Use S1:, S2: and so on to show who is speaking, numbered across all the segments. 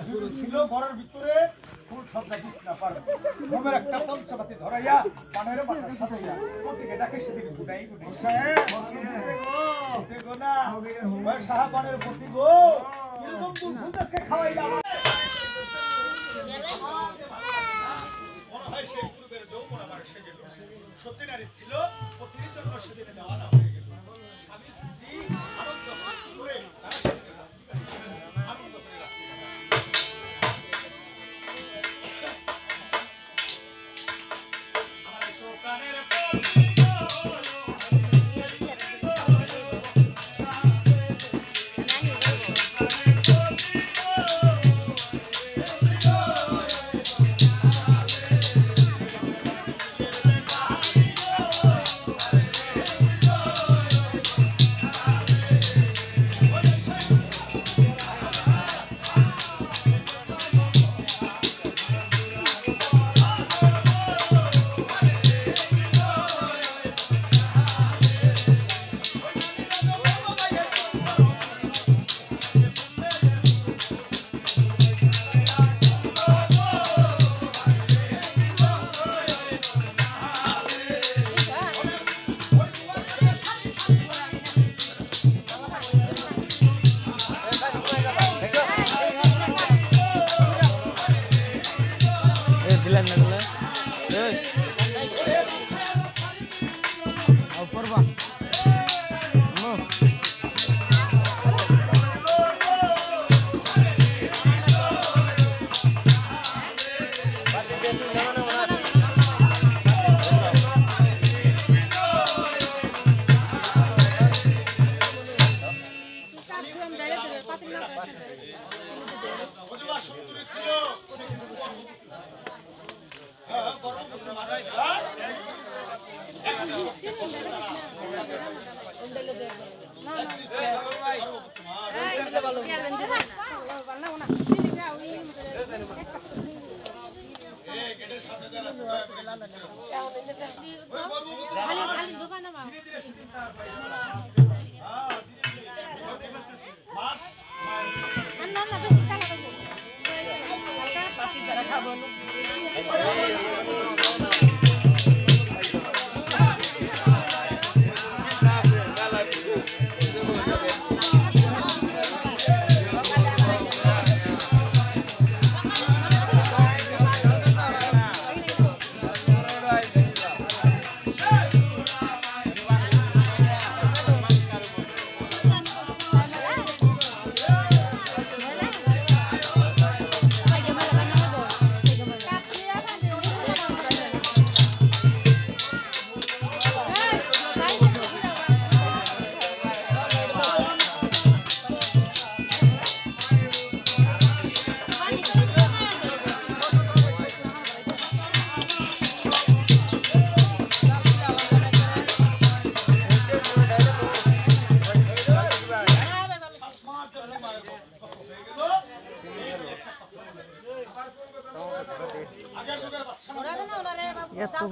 S1: গরু ছিল ঘরের ভিতরে ফুল সজ্জা বিছনা পার ঘুমের একটা পঞ্চপাতি ধরাইয়া পানের মাথা সাজাইয়া প্রতিকে ডাকে সেদিকে গুনাই গুনাই দেখো না সাহাবানের প্রতি গো এরকম দুধ আজকে খাওয়াইলাম মনে হয় সেই পূর্বের যৌবন আমার সেজে সত্যি নারী ছিল প্রতির জন্য সেদিনে দেওয়া না হয়ে গেল স্বামী স্ত্রী আনন্দ করে আনন্দ করে রাখতে আমার চোখানের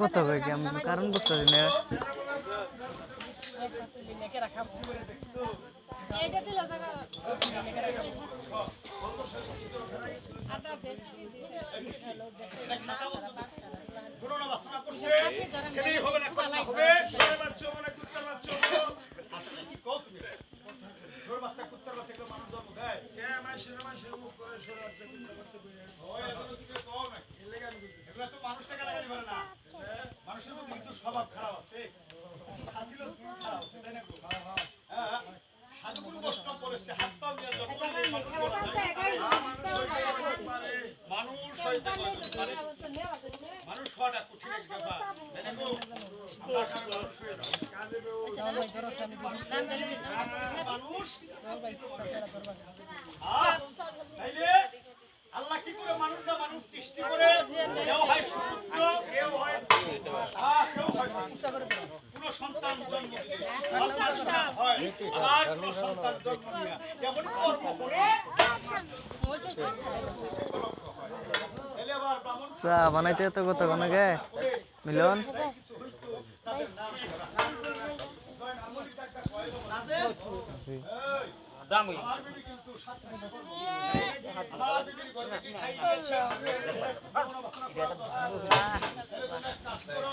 S2: কথা কই কি আমি কারণ বুঝতে পারি না এইটা দিল জায়গা আটা
S1: করোনা বাসনা করছে সেটাই হবে না কথা হবে সরে বাচ্চা মানে কুত্তার বাচ্চা আসলে কি কও তুমি সরে বাচ্চা কুত্তার বাচ্চা কেউ মানুষ জন্ম দেয় কে মাসের মুখ করে সরে বাচ্চা কুত্তার বাচ্চা কইয়া ওই এগুলো তুমি কও না এর লাগি আমি কইতেছি এগুলো তো মানুষটা গালাগালি করে না মানুষের মধ্যে কিছু স্বভাব খারাপ আছে সাজিল খারাপ আছে তাই না গো হ্যাঁ সাধুগুলো কষ্ট করেছে হাত পা নিয়ে যখন মানুষ হইতে পারে মানুষ হওয়াটা কঠিন একটা ব্যাপার তাই না গো আমরা মানুষ হয়ে মানুষ তাইলে আল্লাহ কি করে মানুষটা মানুষ সৃষ্টি করে কেউ হয় সুপুত্র কেউ হয় কোন সন্তান জন্ম দিয়ে হয় আবার কোন সন্তান জন্ম দিয়ে যেমন কর্ম করে
S2: চা বানাইতে তো কত কোন গে মিলন দাম
S1: আমার বিবির ঘরে কি খাইয়েছে করোনা বাসনা করার দরকার এরকম এক কাজ করো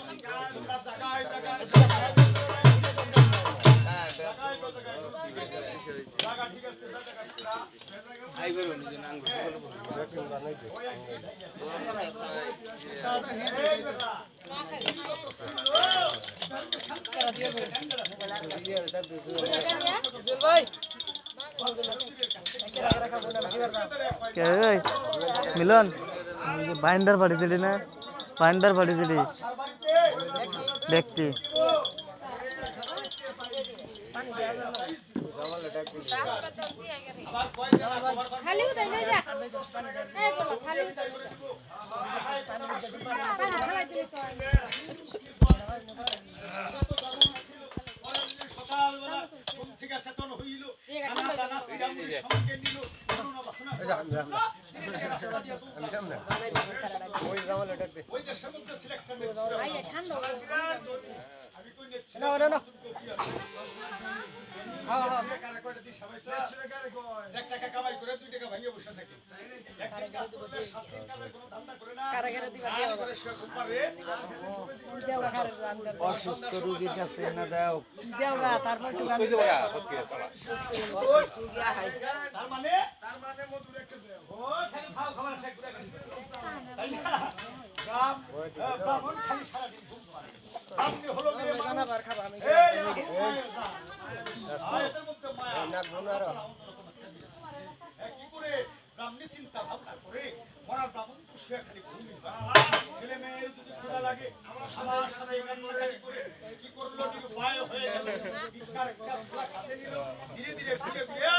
S1: তোমরা জায়গায় জায়গায় জায়গা ঠিক আছে
S3: আই করো নিজে নাম
S2: মিলন বাইন্ডার পাড়ি দিলি না বাইন্ডার পাড়ি দিলি দেখতি
S4: খালি উঠাই লই যা এই বলো খালি খালি দিলি তো
S1: সকালবেলা ঘুম থেকে চেতন হইল খানা দানা পিরামুড়ি সঙ্গে নিল করোনা বাসনা ওই যে সমুদ্র সিলেকশন
S4: আইয়া ঠান্ডা
S1: আমি কই নেছি
S2: না
S1: এক টাকা কামাই করে 2 টাকা ভাঙিয়ে বসে থাকে একদিন কাজ করলে 7 দিন কাজের কোনো ধান্দা করে না আর করে সে ঘুমারে
S2: অসুস্থ রোগীর কাছে না দাও
S1: তার মানে মধুর একটা দেও ও খালি খাও খাবার শেষ করে তাই না ব্রাহ্মণ খালি সারা দিন ঘুম পারে আপনি হলো যে
S2: খাবার খাবা আমি
S1: এটার মধ্যে মায়া কি করে ব্রাহ্মণী চিন্তা ভাবনা করে মরার ব্রাহ্মণ তো শুয়ে খালি ঘুমি ছেলে মেয়ের যদি ক্ষুধা লাগে আমার সাথে কান্নাকাটি করে কি করলো নিরুপায় হয়ে গেল ভিক্ষার কাজগুলা কাছে নিল ধীরে ধীরে ফিরে ফিরে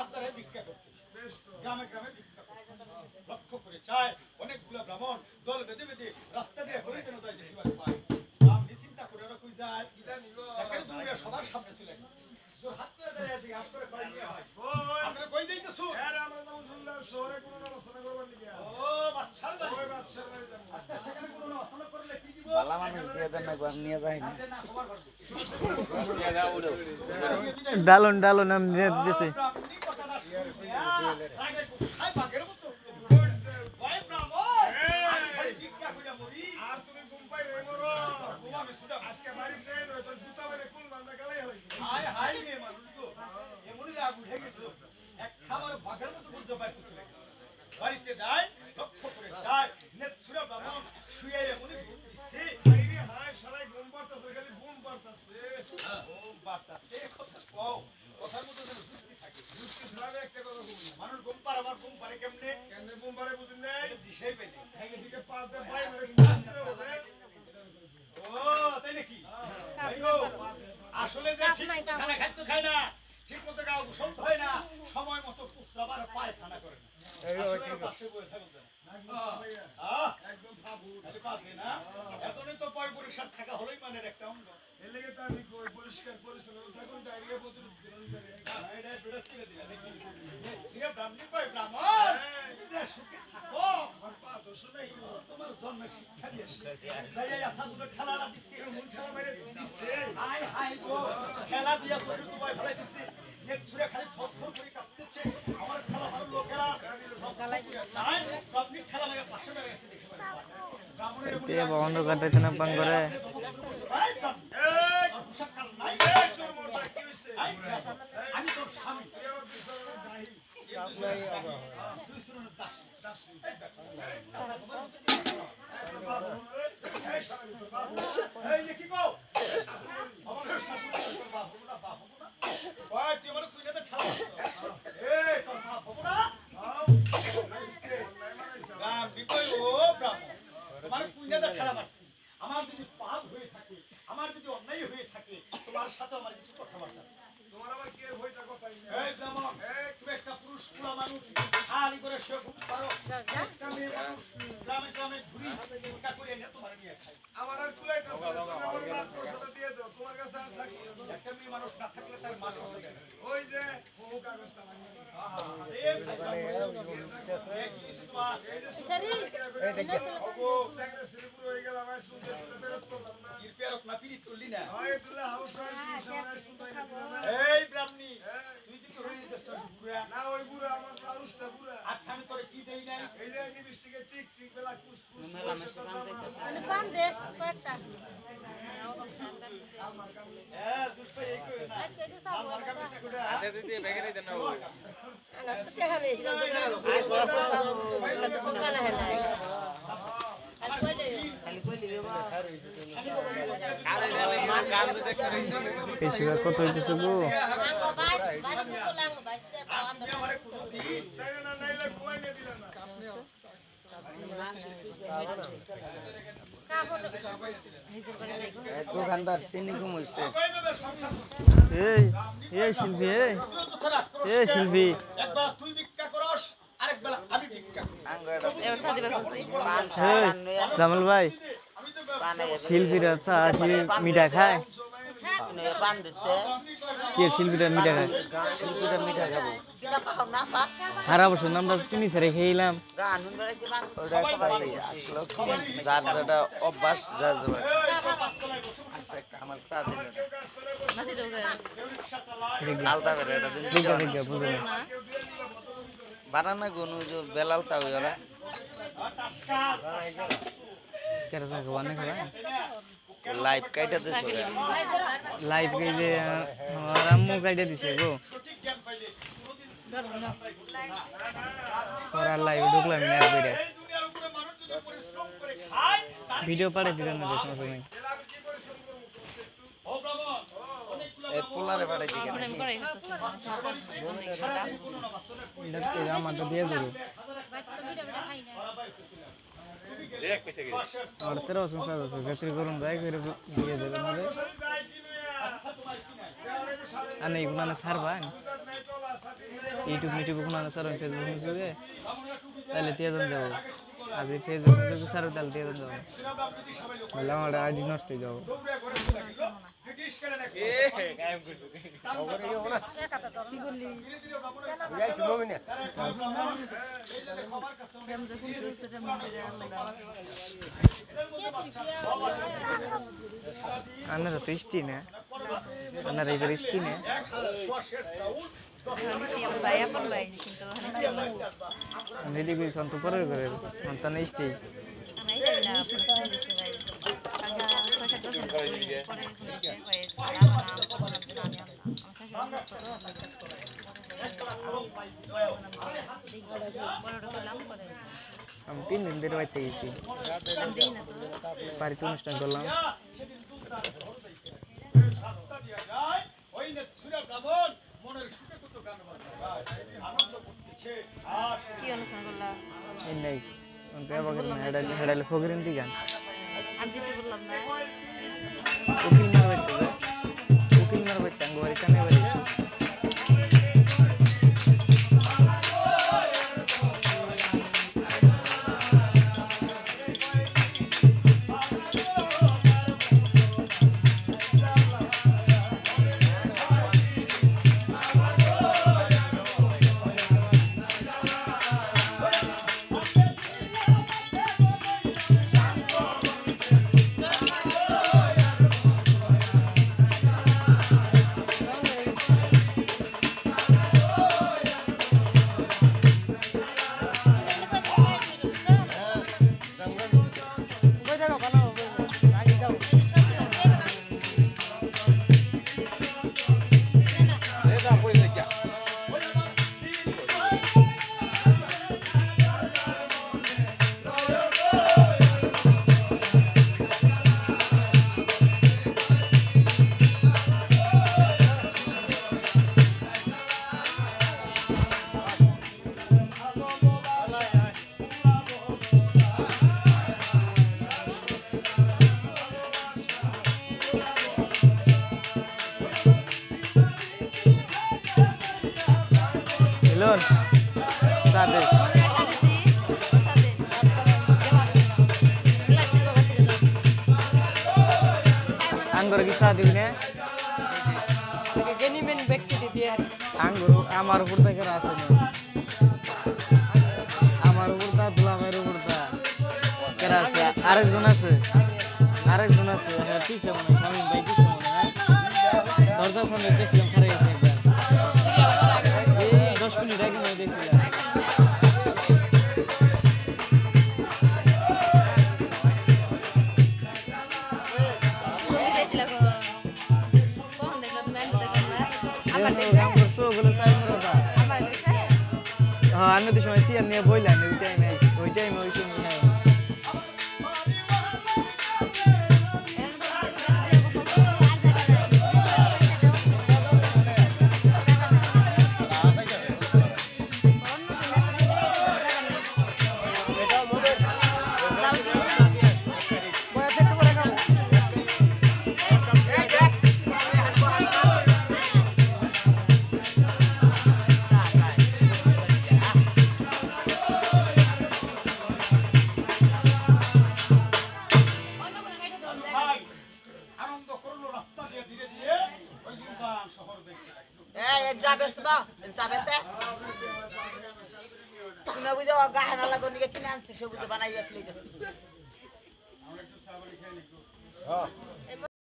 S1: আত্মারে ভিক্ষা করতে গ্রামে গ্রামে ভিক্ষা করতে লক্ষ্য করে চায় অনেকগুলো ব্রাহ্মণ দল বেঁধে বেঁধে রাস্তা দিয়ে হয়ে যেন যায় দেখিবার পায় ব্রাহ্মণী চিন্তা করে ওরা কই যায় একেবারে দূরে সবার সামনে চলে গেল হাত করে দাঁড়িয়ে আছে হাত করে কয় নিয়ে হয় আপনারা কই যাইতেছো আমরা তো শুনলাম শহরে কোনো অবস্থা করবার লিগে ও বাচ্চার বাড়ি ওই বাচ্চার বাড়ি যাব আচ্ছা সেখানে কোনো অবস্থা করলে কি দিব
S2: বালা মানুষ দিয়ে দেন না গো নিয়ে যাই না
S1: না খবর করব
S3: নিয়ে যাও উড়ো
S2: ডালন ডালন আমি নিয়ে দিছি
S1: ব্রাহ্মণী কথাটা শুনে আগে কোথায় বাগের মতো ওই ব্রাহ্মণ খালি ভিক্ষা কইরা মরি আর তুমি ঘুম পাই রে মরো ঘুমাবে সুদা আজকে বাড়ি যাই নয় তোর জুতা মেরে কুল বান্দা গালাই হই হায় হায় রে মানুষ তো এমনই রাগ উঠে গেল এক খাবার বাগের মতো বুঝতে পারতেছ বাড়িতে যায় লক্ষ্য করে যায় নেত্রুরা ব্রাহ্মণ শুয়ে এমনই ঘুম দিচ্ছে আইরে হায় সারাই ঘুম পারতাছে খালি ঘুম পারতাছে ঘুম পারতাছে কথা কও কথার মধ্যে যেন যুক্তি থাকে যুক্তি ধরাবে একটা কথা বলি মানুষ ঘুম পারে আমার ঘুম পারে কেমনে কেমনে ঘুম পারে বুঝুন নাই দিশাই পেলে থেকে দিকে পাঁচ দে পাই মেরে ও তাই নাকি আসলে যে ঠিক খানা খাইতে খায় না ঠিক মতো গাও গোসল হয় না সময় মতো পুষ্টাবার পায় খানা করে না একদম পাবে না এতদিন তো পয় পরিষ্কার থাকা হলোই মানে একটা অঙ্গ এর লেগে তো আমি পরিষ্কার পরিচ্ছন্ন থাকুন ডায়রিয়া প্রতিরোধ ব্রাহ্মণী কয় ব্রাহ্মণ সুখে থাকো আমার পা দোষ নেই তোমার জন্ম শিক্ষা দিয়েছে খেলাটা দিচ্ছে খেলা মেরে দিচ্ছে হাই হাই গো খেলা দিয়া চোখে তোমায় ফেলাই দিচ্ছে নেত্রে খালি থরথর করে কাঁপতেছে আমার খেলা ভালো লোকেরা ব্রাহ্মণী খেলা লাগে পাশে মেরে গেছে দেখে ব্রাহ্মণের
S2: বন্ধ কাটাইছে না পান করে
S1: আমি তোর স্বামী আমার যদি পাপ হয়ে থাকে আমার যদি অন্যায় হয়ে থাকে তোমার সাথে আমার কিছু কথাবার্তা তোমার আবার কি হইতা কথা এই যেমন তুমি একটা পুরুষ পুরা মানুষ খালি করে সে ঘুম পারো একটা মেয়ে মানুষ গ্রামে গ্রামে ঘুরি চিন্তা করে এনে তোমার নিয়ে খাই আমার আর কুলাই না আমার রাত প্রসাদ দিয়ে দাও তোমার কাছে আর থাকি একটা মেয়ে মানুষ না থাকলে তার মা হয়ে যাবে ওই যে বহু কাগজটা এই ব্রাহ্মণী তুই কি করে না ওই বুড়া আমার আচ্ছা লিপস্টিকে টিক টিক বেলা কুসকুস
S4: মানে পান দে কয়েকটা
S1: দুষ্ট এই কই না
S4: আজকে তো সব
S1: আমার কাছে কোটা
S3: আদে দিদি বেগেরে দেন না
S4: আলা তো দেখা নেই না তো কালা है না আর কইলে খালি কইলে রে মা
S3: আরে রে মা কাল তো দেখ করে
S2: পেশিবা কত হইতেছে গো
S4: আঙ্গো বাড়ি তো লাঙ্গো বাসতে তাও আমরা
S1: না নাইলে কোই নে দিলা না
S5: দোকানদার চিনি কম হইছে
S2: এই এই শিল্পী এই শিল্পী
S1: একবার তুই ভিক্ষা করস আরেক বেলা আমি ভিক্ষা করি
S4: এবার দিবার বলছি
S2: এই জামাল ভাই
S1: আমি তো
S2: শিল্পীরা চা মিঠা খায়
S5: পান দিচ্ছে
S2: কে শিল্পীরা মিঠা খায়
S5: শিল্পীরা মিঠা খাবো
S2: সারা বছর আমরা চিনি ছেড়ে খেয়েলাম
S5: ওটা খাই আসলে যার যেটা অভ্যাস যার যেটা আচ্ছা আমার চা দিল
S4: নাতি দৌড়ে
S5: আলতা বেরে এটা দিন
S2: ঠিক আছে ঠিক আছে বুঝলাম
S4: না
S5: বানানা গুনু যে বেলালতা হই ওরা
S2: কেরা থাকে অনেক খায়
S5: লাইভ কাইটা দিছে ওরা
S2: লাইভ গেলে আমার আম্মু কাইটা দিছে গো
S1: সঠিক জ্ঞান পাইলে
S2: ওরা লাইভ ঢুকলাম না একবারে
S1: এই দুনিয়ার উপরে মানুষ যদি পরিশ্রম করে খায় তার
S2: ভিডিও পাঠিয়ে দিলেন না দেখুন তুমি
S1: এলাকার কি পরিশ্রম করব ও ব্রাহ্মণ অনেকগুলো
S5: এই পোলারে পাঠাই দিকে
S4: আমি করে হচ্ছে বন্ধ করে দাও
S2: এটা আমারটা দিয়ে দেবো
S3: দেখ কইছে কি
S2: আর 13 বছর আছে বেতরি করুন যাই করে দিয়ে দেবেন আমাদের
S1: যাই কি নয়া আচ্ছা তোমার কি নাই
S2: আর এইগুলো না ছাড়বা ইউটিউব মিউটিউব কোনো না ছাড়বেন ফেসবুক মিউটিউবে তাহলে দিয়ে দেন যাবো আজ ফেসবুক মিউটিউব ছাড়ো তাহলে দিয়ে দেন যাবো বলে আমার আইডি নষ্ট হয়ে যাবো
S1: ব্রিটিশ করে নাকি
S3: এ গায়ব করছো
S4: কি করলি
S2: আপনারা তো ইস্টি না আপনারা এবার ইস্টি না
S4: ভাই আপন ভাই কিন্তু
S2: আমি দিদি সন্ত পরে করে সন্তান ইস্টি
S4: আমি যাই না আপন দিতে ভাই
S2: আমি 3 দিন ধরে বাইতে গেছি বাড়িতে অনুষ্ঠান করলাম
S1: রাস্তা দিয়া যায় ওই না ছুরা ব্রাহ্মণ মনের সুখে কত গান বাজায় আনন্দ করতেছে আর
S4: কি অনুষ্ঠান করলা
S2: এই নাই হেডালে ফকিরেন দি গান
S4: আমি দিতে বললাম না
S2: উকিল মার বাইতে আঙ্গ বাড়ি কানে বাড়ি
S3: এটা কইছে কি
S2: এলন সাথে আঙ্গুর কি চা দিবি না আঙ্গুর আমার উপর থেকে আছে না আমার উপর তা দুলামের উপর তা কেরা আছে আরেকজন আছে হ্যাঁ ঠিক আছে মনে হয় স্বামী ভাই ঠিক আছে মনে হয় দরজার সামনে দেখছিলাম খারে গেছে একবার এই 10 মিনিট আগে আমি দেখছিলাম হ্যাঁ আন্না তো সময় তিয়ার নিয়ে বইলেন ওই টাইমে ওই সময় হ্যাঁ
S1: ভাই আনন্দ করলো রাস্তা দিয়ে ধীরে ধীরে ওই সুলতান শহর দেখতে লাগলো।
S5: যাবে কিনা বুঝে গাহানা লাগো নিকে কিনে আনছে সবুজ বানাইয়া ফেলে গেছে
S1: আমরা একটু চা পানি খাই নিকো।